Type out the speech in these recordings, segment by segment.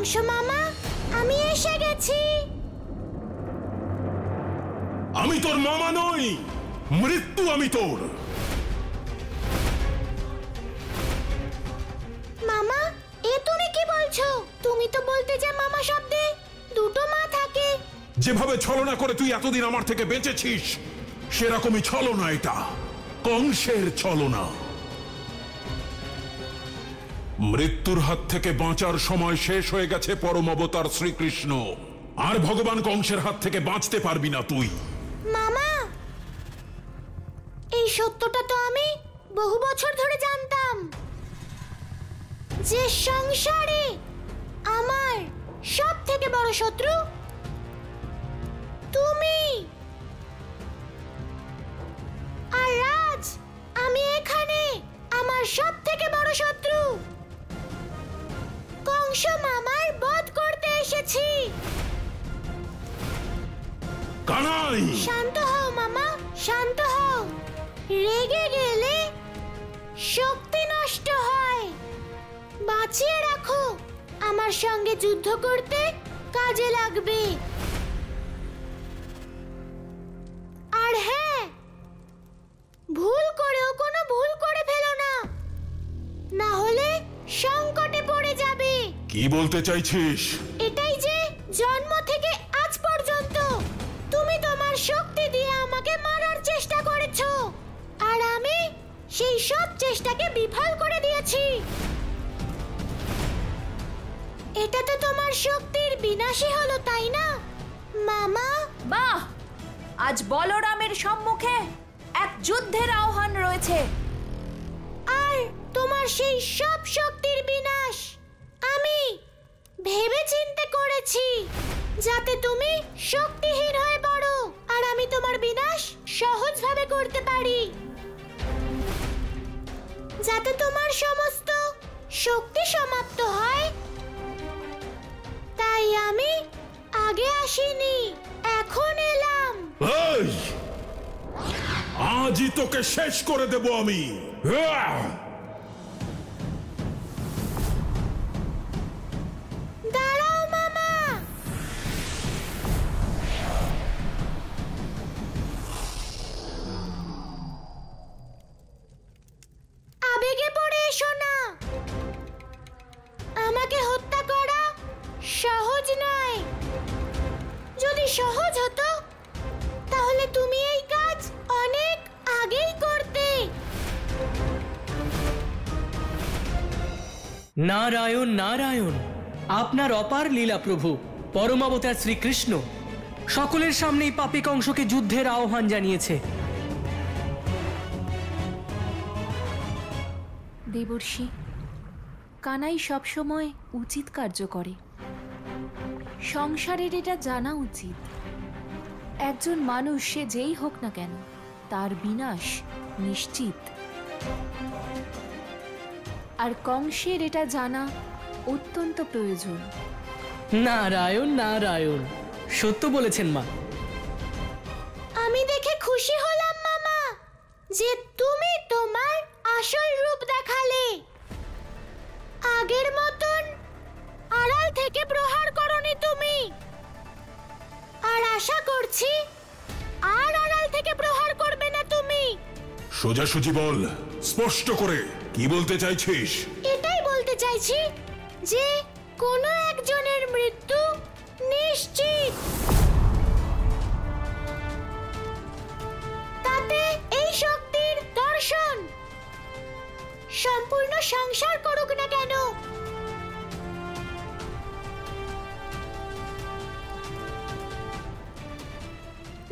কংস মামা, আমি এসে গেছি। আমি তোর মামা নই, মৃত্যু আমি তোর। মামা, এ তুমি কি বলছো? তুমি তো বলতে যে মামা শব্দে দুটো মা থাকে। যেভাবে ছলনা করে তুই এতদিন আমার থেকে বেঁচেছিস, সেরকমই ছলনা এটা, কংসের ছলনা। মৃত্যুর হাত থেকে বাঁচার সময় শেষ হয়ে গেছে পরম অবতার শ্রীকৃষ্ণ। আর ভগবান কংসের হাত থেকে বাঁচতে পারবি না তুই। মামা, এই সত্যটা তো আমি বহু বছর ধরে জানতাম, যে সংসারে আমার সব থেকে বড় শত্রু তুমি। আর আজ আমি এখানে আমার সব থেকে বড় শত্রু কংস মামার বধ করতে এসেছি। কানাই, শান্ত হও মামা, শান্ত হও। রেগে গেলে শক্তি নষ্ট হয়। বাঁচিয়ে রাখো, আমার সঙ্গে যুদ্ধ করতে কাজে লাগবে। আর হ্যাঁ, ভুল করেও কোনো ভুল করে ফেলো না, না হলে সংকটে পড়ে যাবে। কি বলতে চাইছিস? এটাই যে জন্ম থেকে আজ পর্যন্ত তুমি তোমার শক্তি দিয়ে আমাকে মারার চেষ্টা করেছো, আর আমি সেই সব চেষ্টাকে বিফল করে দিয়েছি। এটা তো তোমার শক্তির বিনাশই হলো, তাই না মামা? বাহ, আজ বলরামের সম্মুখে এক যুদ্ধের আহ্বান রয়েছে। আর তোমার সেই সব শক্তির বিনাশ আমি ভেবে চিন্তে করেছি, যাতে তুমি শক্তিহীন হয়ে পড়ো আর আমি তোমার বিনাশ সহজভাবে করতে পারি, যাতে তোমার সমস্ত শক্তি সমাপ্ত হয়। তাই আমি আগে আসিনি, এখন এলাম। এই, আজই তোকে শেষ করে দেব আমি। দাঁড়াও মামা। আবেগে পড়ে এসো না। আমাকে হত্যা করা সহজ নয়। যদি সহজ হতো তাহলে তুমি এই কাজ অনেক আগেই করতে। নারায়ণ নারায়ণ, আপনার অপার লীলা প্রভু পরমাবতার শ্রীকৃষ্ণ সকলের সামনেই পাপী কংসকে যুদ্ধের আহ্বান জানিয়েছে। দেবর্ষি, কানাই সবসময় উচিত কার্য করে। সংসারের এটা জানা উচিত, একজন মানুষ সে যেই হোক না কেন, তার বিনাশ নিশ্চিত। আর কংসের এটা জানা অত্যন্ত প্রয়োজন। নারায়ণ নারায়ণ, সত্য বলেছেন মা। আমি দেখে খুশি হলাম মামা, যে তুমি তোমার আসল রূপ দেখালে। আগের মতন আড়াল থেকে প্রহার করনি তুমি। আর আশা করছি আর আড়াল থেকে প্রহার করবে না তুমি। সোজাসুজি বল, স্পষ্ট করে কি বলতে চাইছিস? এটাই বলতে চাইছি যে কোনো একজনের মৃত্যু নিশ্চিত। তাতে এই শক্তির দর্শন সম্পূর্ণ সংসার করুক না কেন।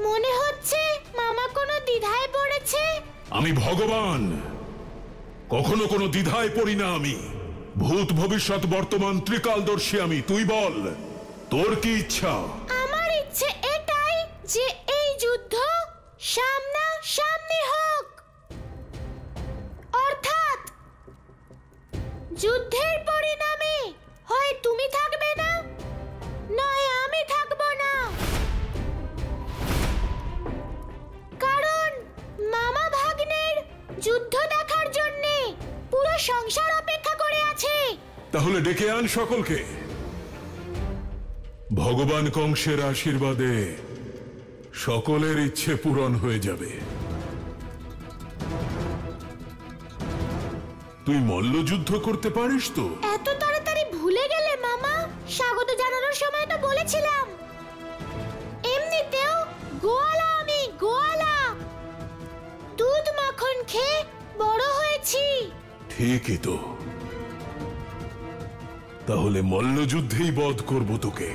মনে হচ্ছে মামা কোনো দ্বিধায় পড়েছে। আমি ভগবান, কখনো কোনো দ্বিধায় পড়ি না আমি। ভূত ভবিষ্যৎ বর্তমান ত্রিকালদর্শী আমি। তুই বল, তোর কি ইচ্ছা? আমার ইচ্ছে এটাই যে এই যুদ্ধ সামনা সামনি হোক, অর্থাৎ যুদ্ধের পরিণামে হয় তুমি থাকবে না, নয় আমি থাকবো না। কারণ মামা ভাগ্নের যুদ্ধ দেখার জন্যে পুরো সংসার অপেক্ষা করে আছে। তাহলে ডেকে আন সকলকে। ভগবান কংসের আশীর্বাদে সকলের ইচ্ছে পূরণ হয়ে যাবে। তুই মল্লযুদ্ধ করতে পারিস তো? এত তাড়াতাড়ি ভুলে গেলে মামা? স্বাগত জানানোর সময় তো বলেছিলাম। এমনিতেও গোয়ালা আমি, গোয়ালা। দুধ মাখন খেয়ে বড় হয়েছি। ঠিকই তো। তাহলে মল্লযুদ্ধেই বধ করব তোকে।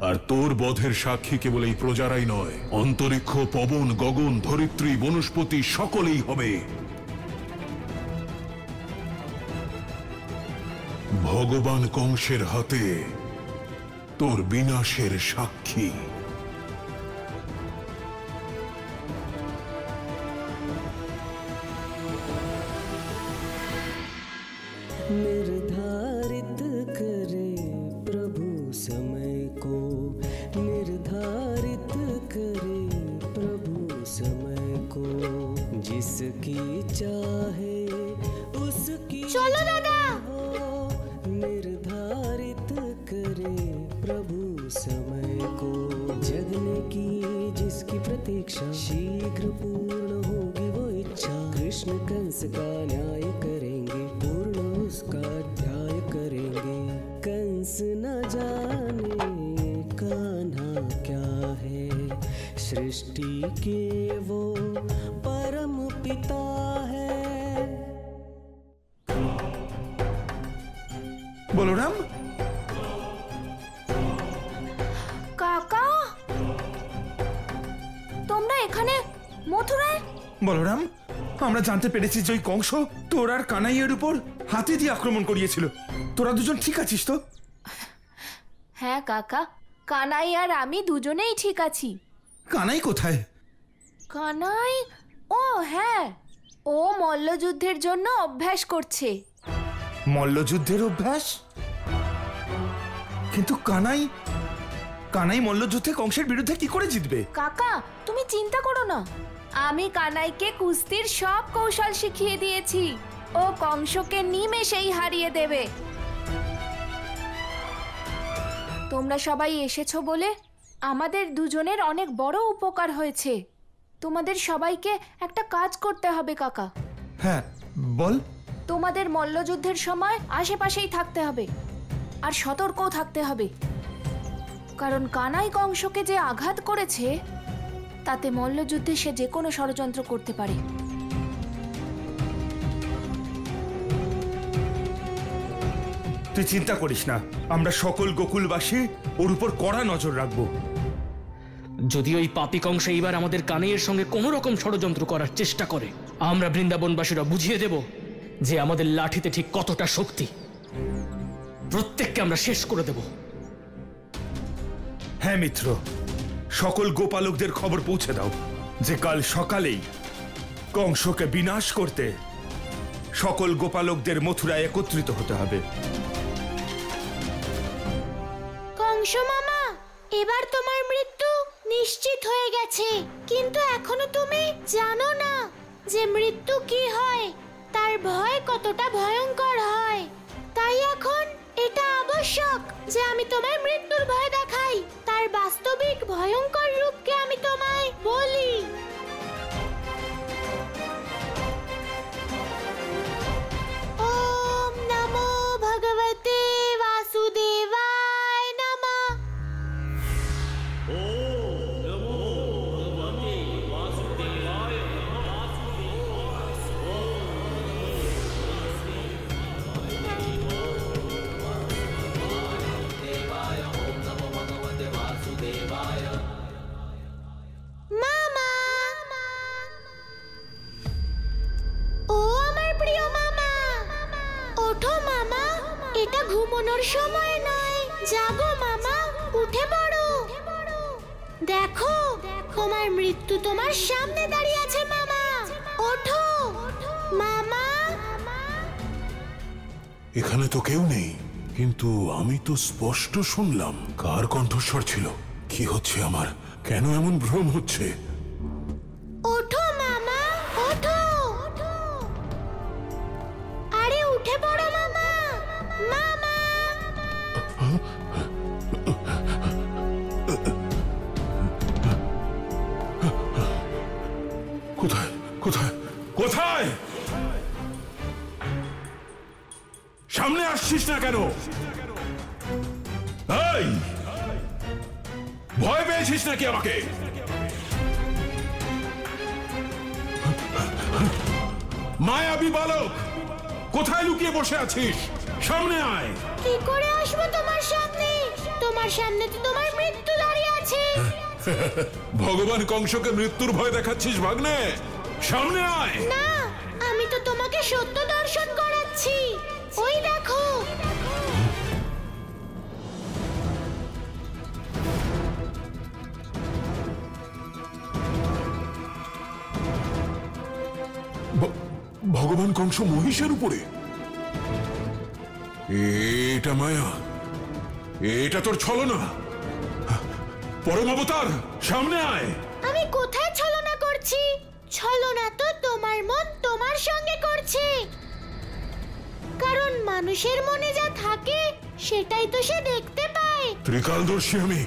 আর তোর বধের সাক্ষী কেবল এই প্রজারাই নয়, অন্তরিক্ষ, পবন, গগন, ধরিত্রী, বনস্পতি সকলেই হবে। ভগবান কংসের হাতে তোর বিনাশের সাক্ষী। निर्धारित करे प्रभु समय को, निर्धारित करे प्रभु समय को, जिसकी चाहे उसकी চলো দাদা। हो, निर्धारित करे प्रभु समय को, जगने की जिसकी प्रतीक्षा, शीघ्र पूर्ण होगी वो इच्छा। कृष्ण कंस का न्याय करेंगे, पूर्ण उसका अध्याय करेंगे। कंस न जाने कान्हा क्या है, सृष्टि के वो परम पिता है। বলরাম, কাকা, তোমরা এখানে মথুরায়? বলরাম, আমরা জানতে পেরেছি যে ওই কংস তোর আর কানাইয়ের উপর হাতে দিয়ে আক্রমণ করিয়েছিল। তোরা দুজন ঠিক আছিস তো? হ্যাঁ কাকা, কানাই আর আমি দুজনেই ঠিক আছি। কানাই কোথায়? কানাই? ও হ্যাঁ, ও মল্লযুদ্ধের জন্য অভ্যাস করছে। মল্লযুদ্ধের অভ্যাস? কিন্তু কানাই কানাই মল্লযুদ্ধে কংসের বিরুদ্ধে কি করে জিতবে? কাকা, তুমি চিন্তা করো না, আমি কানাইকে কুস্তির সব কৌশল শিখিয়ে দিয়েছি। ও কংসকে নিমেষেই হারিয়ে দেবে। তোমরা সবাই এসেছো বলে আমাদের দুজনের অনেক বড় উপকার হয়েছে। তোমাদের সবাইকে একটা কাজ করতে হবে কাকা। হ্যাঁ, বল। তোমাদের মল্লযুদ্ধের সময় আশেপাশেই থাকতে হবে আর সতর্কও থাকতে হবে, কারণ কানাই কংসকে যে আঘাত করেছে তাতে মল্লযুদ্ধে সে যে কোনো ষড়যন্ত্র করতে পারে। তুই চিন্তা করিস না, আমরা সকল গোকুলবাসী ওর উপর কড়া নজর রাখবো। যদি ওই পাপী কংস এইবার আমাদের কানাইয়ের সঙ্গে কোনো রকম ষড়যন্ত্র করার চেষ্টা করে, আমরা বৃন্দাবনবাসীরা বুঝিয়ে দেব যে আমাদের লাঠিতে ঠিক কতটা শক্তি। প্রত্যেককে আমরা শেষ করে দেব। হ্যাঁ মিত্র, সকল গোপালকদের খবর পৌঁছে দাও যে কাল সকালেই কংসকে বিনাশ করতে সকল গোপালকদের মথুরায় একত্রিত হতে হবে। কংস মামা, এবার তোমার মৃত্যু নিশ্চিত হয়ে গেছে, কিন্তু এখনো তুমি জানো না যে মৃত্যু কি হয়, তার ভয় কতটা ভয়ঙ্কর হয়। তাই এখন এটা আবশ্যক যে আমি তোমায় মৃত্যুর ভয় দেখাই, তার বাস্তবিক ভয়ঙ্কর রূপকে আমি তোমায় বলি। ওম নমো ভগবতে বাসুদেবায় নমঃ। মামা, ও আমার প্রিয় মামা, ওঠো মামা, এটা ঘুমানোর সময় নয়, জাগো মামা, উঠে পড়ো। দেখো, তোমার মৃত্যু তোমার সামনে দাঁড়িয়ে আছে মামা, ওঠো মামা। এখানে তো কেউ নেই, কিন্তু আমি তো স্পষ্ট শুনলাম। কার কণ্ঠস্বর ছিল? কি হচ্ছে আমার? কেন এমন ভ্রম হচ্ছে? ওঠো মামা, ওঠো। আরে উঠে পড়ো মামা, মামা। কোথায় কোথায় কোথায়? সামনে আসছিস না কেন? এই, ভয় পেয়েছিস নাকি আমাকে? মায়াবী বালক, কোথায় লুকিয়ে বসে আছিস? সামনে আয়। কি করে আসবো তোমার সামনে? তোমার সামনে তো তোমার মৃত্যু দাঁড়িয়ে আছে। ভগবান কংসকে মৃত্যুর ভয় দেখাচ্ছিস ভাগ্নে? সামনে আয়। না, আমি তো তোমাকে সত্য দর্শন করাচ্ছি। ওই দেখো। ভগবান কংস মহিষের উপরে? এটা মায়া, এটা তোর ছলনা। পরম অবতার, সামনে আয়। আমি কোথায় ছলনা করছি? ছলনা তো তোমার মন তোমার সঙ্গে করছে। কারণ মানুষের মনে যা থাকে সেটাই তো সে দেখতে পায়। ত্রিকালদর্শী আমি।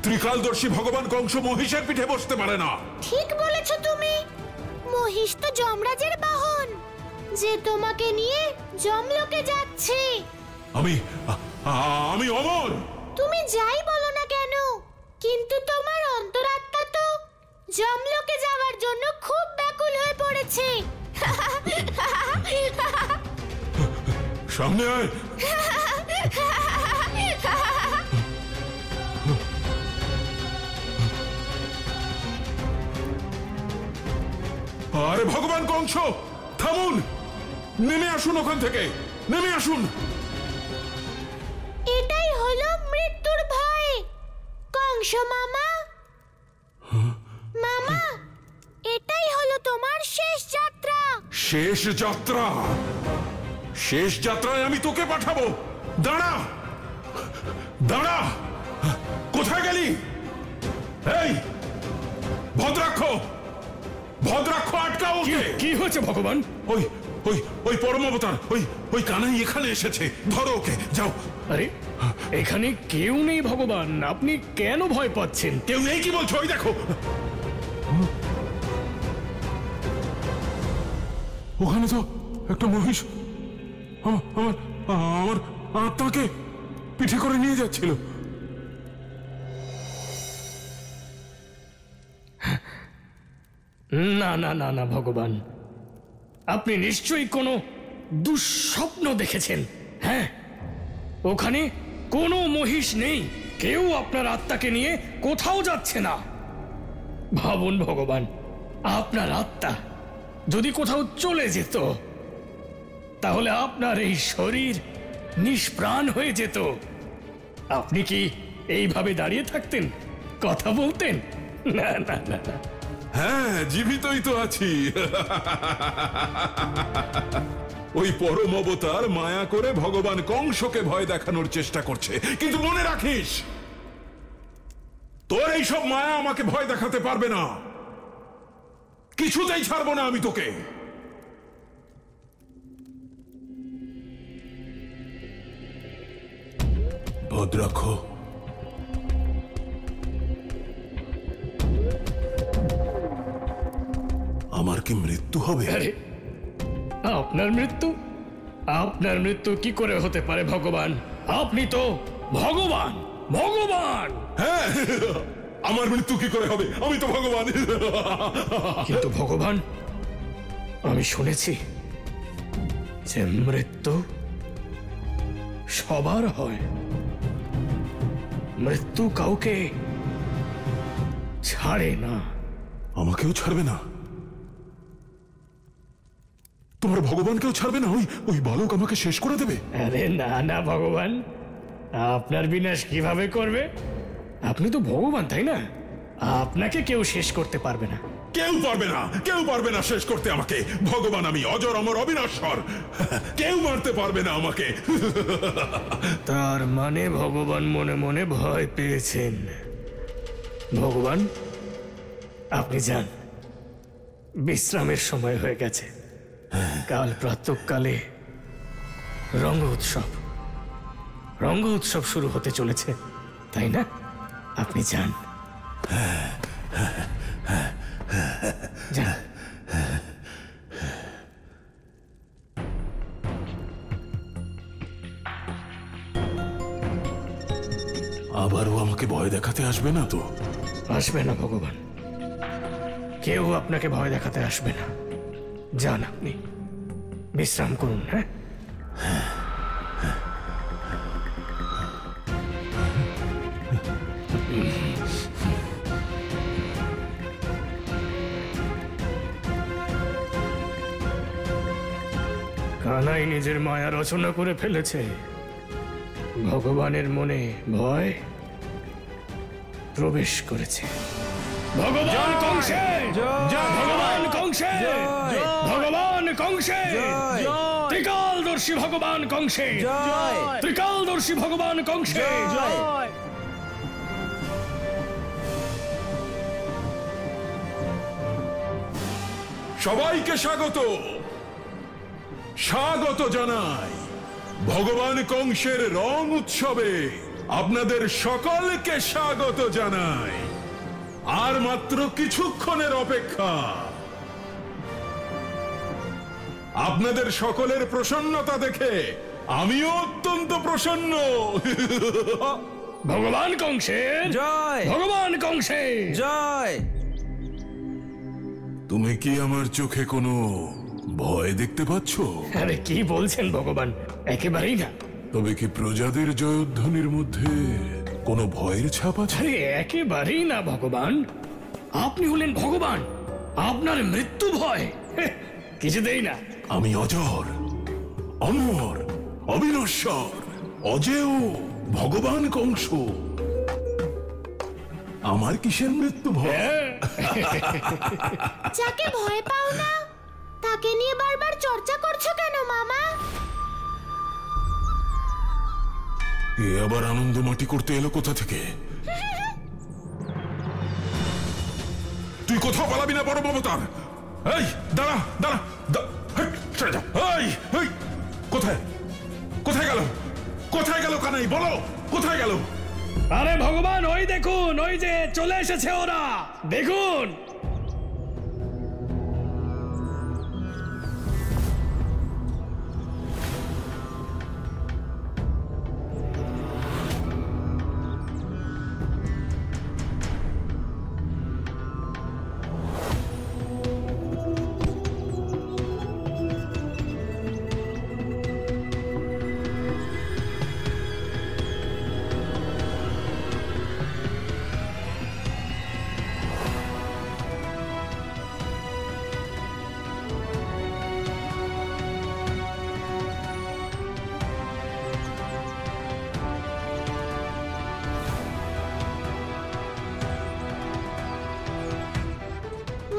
ত্রিকালদর্শী ভগবান কংস মহিষের পিঠে বসতে পারে না। ঠিক বলেছো তুমি। মহিষ তো যমরাজের বাহন, যে তোমাকে নিয়ে যমলোকে যাচ্ছে। আমি অমর। তুমি যাই বলো না কেন, কিন্তু তোমার অন্তরাত্মা তো যমলোকে যাওয়ার জন্য খুব ব্যাকুল হয়ে পড়েছে। সামনে আয়। আরে ভগবান কংস, থামুন, নেমে আসুন ওখান থেকে, নেমে আসুন। এটাই হলো মৃত্যুর ভয়। কংস মামা, মামা, এটাই হলো তোমার শেষ যাত্রা। শেষ যাত্রা? শেষ যাত্রায় আমি তোকে পাঠাবো। দাঁড়া, দাঁড়া, কোথায় গেলি? এই ভদ্রাক্ষ, ভদ্রাক্ষ, আটকাও ওকে। কি হয়েছে ভগবান? ওই ওই ওই পরম অবতার, ওই কানাই এখানে এসেছে, ধরো ওকে, যাও। আরে এখানে কেউ নেই ভগবান, আপনি কেন ভয় পাচ্ছেন? কেউ নেই কি বলছো? ওই দেখো, ওখানে তো একটা মহিষ আমার আত্মাকে পিঠে করে নিয়ে যাচ্ছিল। না না না না ভগবান, আপনি নিশ্চয়ই কোনো দুঃস্বপ্ন দেখেছেন। হ্যাঁ, ওখানে কোনো মহিষ নেই, কেউ আপনার আত্মাকে নিয়ে কোথাও যাচ্ছে না। ভাবুন ভগবান, আপনার আত্মা যদি কোথাও চলে যেত, তাহলে আপনার এই শরীর নিষ্প্রাণ হয়ে যেত। আপনি কি এইভাবে দাঁড়িয়ে থাকতেন, কথা বলতেন? না না না না। হ্যাঁ, জীবিতই তো আছি। ওই পরম অবতার মায়া করে ভগবান কংসকে ভয় দেখানোর চেষ্টা করছে, কিন্তু মনে রাখিস, তোর এইসব মায়া আমাকে ভয় দেখাতে পারবে না। কিছুতেই ছাড়বো না আমি তোকে। ভদ্রাক্ষ, আমার কি মৃত্যু হবে? আরে আপনার মৃত্যু? আপনার মৃত্যু কি করে হতে পারে ভগবান? আপনি তো ভগবান, ভগবান। হ্যাঁ, আমার মৃত্যু কি করে হবে? আমি তো ভগবান। কিন্তু ভগবান, আমি শুনেছি যে মৃত্যু সবার হয়, মৃত্যু কাউকে ছাড়ে না। আমাকেও ছাড়বে না? তোমার ভগবানকেও ছাড়বে না? ওই বালক আমাকে শেষ করে দেবে? আরে না না ভগবান, আপনার বিনাশ কিভাবে করবে? আপনি তো ভগবান, তাই না? আপনাকে কেউ শেষ করতে পারবে না। কেউ পারবে না, কেউ পারবে না শেষ করতে আমাকে। ভগবান আমি, অজর অমর অবিনশ্বর, কেউ মারতে পারবে না আমাকে। তার মানে ভগবান মনে মনে ভয় পেয়েছেন। ভগবান, আপনি যান, বিশ্রামের সময় হয়ে গেছে। কাল প্রাতঃকালে রঙ্গ উৎসব শুরু হতে চলেছে, তাই না? আপনি যান। যান। আবারও আমাকে ভয় দেখাতে আসবে না তো? আসবে না ভগবান, কেউ আপনাকে ভয় দেখাতে আসবে না। যান, আপনি বিশ্রাম করুন। হ্যাঁ, কানাই নিজের মায়া রচনা করে ফেলেছে। ভগবানের মনে ভয় প্রবেশ করেছে। ভগবান কংসে, ভগবান কংসে, ভগবান কংসে, ত্রিকালদর্শী ভগবান কংসে, ত্রিকালদর্শী ভগবান কংসে। সবাইকে স্বাগত, স্বাগত জানাই ভগবান কংসের রং উৎসবে। আপনাদের সকলকে স্বাগত জানাই। আর মাত্র কিছুক্ষণের অপেক্ষা। আপনাদের সকলের প্রসন্নতা দেখে আমিও অত্যন্ত প্রসন্ন। ভগবান কংসের জয়, ভগবান কংসের জয়। তুমি কি আমার চোখে কোনো ভয় দেখতে পাচ্ছ? আরে কি বলছেন ভগবান, একেবারেই না। তবে কি প্রজাদের জয়ধ্বনির মধ্যে কোনো ভয়ের ছাপ আছে? আরে একেবারেই না ভগবান, আপনি হলেন ভগবান, আপনার মৃত্যু ভয় কিছুতেই না। আমি অজর, অমর, অবিনশ্বর, অজেয় ভগবান কংস। আমার কিসের মৃত্যু ভয়? যাকে ভয় পাও না তাকে নিয়ে বারবার চর্চা করছো কেন মামা? এ আবার আনন্দ মাটি করতে এলো কোথা থেকে? তুই কোথাও পালাবি না বড় মমতার। এই দাঁড়া দাঁড়া, কোথায় কোথায় গেল, কোথায় গেল কানাই? বলো কোথায় গেল? আরে ভগবান, ওই দেখুন, ওই যে চলে এসেছে ওরা, দেখুন।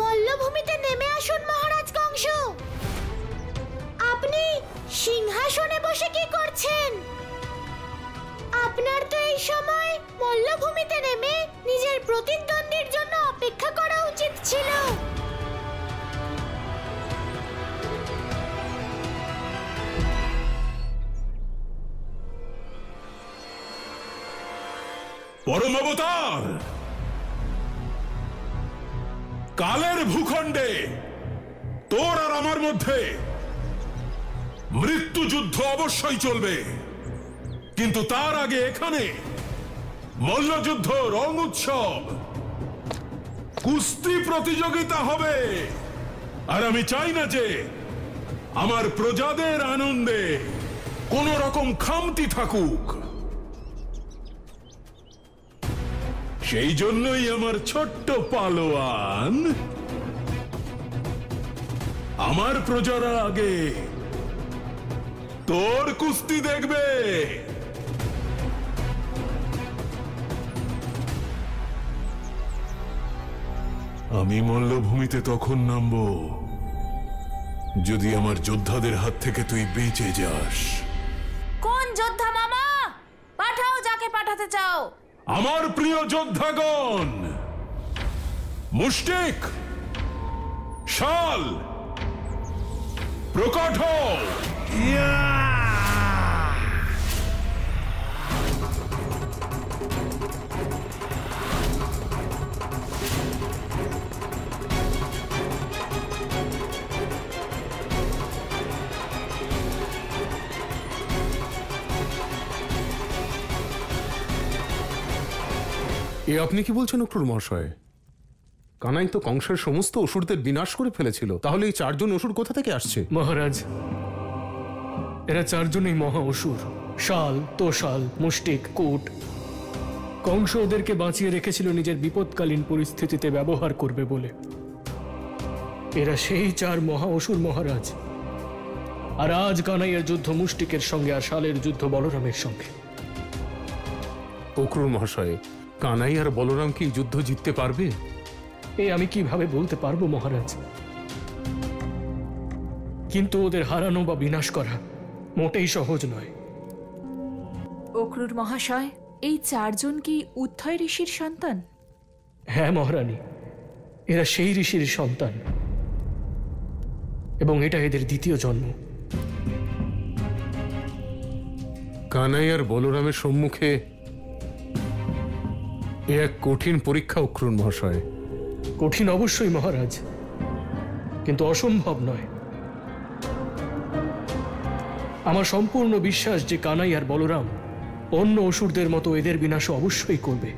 মল্লভূমিতে নেমে আসুন মহারাজ কংস। আপনি সিংহাসনে বসে কি করছেন? আপনার তো এই সময় মল্লভূমিতে নেমে নিজের প্রতিদ্বন্দ্বীর জন্য অপেক্ষা করা উচিত ছিল। পরম অবতার, কালের ভূখণ্ডে তোর আর আমার মধ্যে মৃত্যু যুদ্ধ অবশ্যই চলবে, কিন্তু তার আগে এখানে মল্লযুদ্ধ, রং উৎসব, কুস্তি প্রতিযোগিতা হবে। আর আমি চাই না যে আমার প্রজাদের আনন্দে কোন রকম খামতি থাকুক। সেই জন্যই আমার ছোট্ট পালোয়ান, আমার প্রজারা আগে তোর কুস্তি দেখবে। আমি মল্লভূমিতে তখন নামবো যদি আমার যোদ্ধাদের হাত থেকে তুই বেঁচে যাস। কোন যোদ্ধা মামা? পাঠাও যাকে পাঠাতে চাও। আমার প্রিয় যোদ্ধাগণ, মুষ্টিক, শাল, প্রকট হও। এ আপনি কি বলছেন অক্রুর মহাশয়? কানাই তো কংসের সমস্ত অসুরদের বিনাশ করে ফেলেছিল, তাহলে এই 4 জন অসুর কোথা থেকে আসছে? মহারাজ, এরা 4 জনই মহা অসুর। শাল, তোশাল, মুষ্টিক, কূট। কংস ওদেরকে বাঁচিয়ে রেখেছিল নিজের বিপদকালীন পরিস্থিতিতে ব্যবহার করবে বলে। এরা সেই 4 মহা অসুর মহারাজ। আর আজ কানাইয়ের যুদ্ধ মুষ্টিকের সঙ্গে, আর শালের যুদ্ধ বলরামের সঙ্গে। অক্রুর মহাশয়, কানাই আর বলরাম কি যুদ্ধ জিততে পারবে? আমি কিভাবে বলতে পারবো মহারাজ? কিন্তু ওদের হারানো বা বিনাশ করা মোটেই সহজ নয়। অক্রুর মহাশয়, এই 4 জন কি উত্থয় ঋষির সন্তান? হ্যাঁ মহারানী, এরা সেই ঋষির সন্তান, এবং এটা এদের দ্বিতীয় জন্ম। কানাই আর বলরামের সম্মুখে এ এক কঠিন পরীক্ষা অক্রুর মহাশয়। কঠিন অবশ্যই মহারাজ, কিন্তু অসম্ভব নয়। আমার সম্পূর্ণ বিশ্বাস যে কানাই আর বলরাম অন্য অসুরদের মতো এদের বিনাশ অবশ্যই করবে।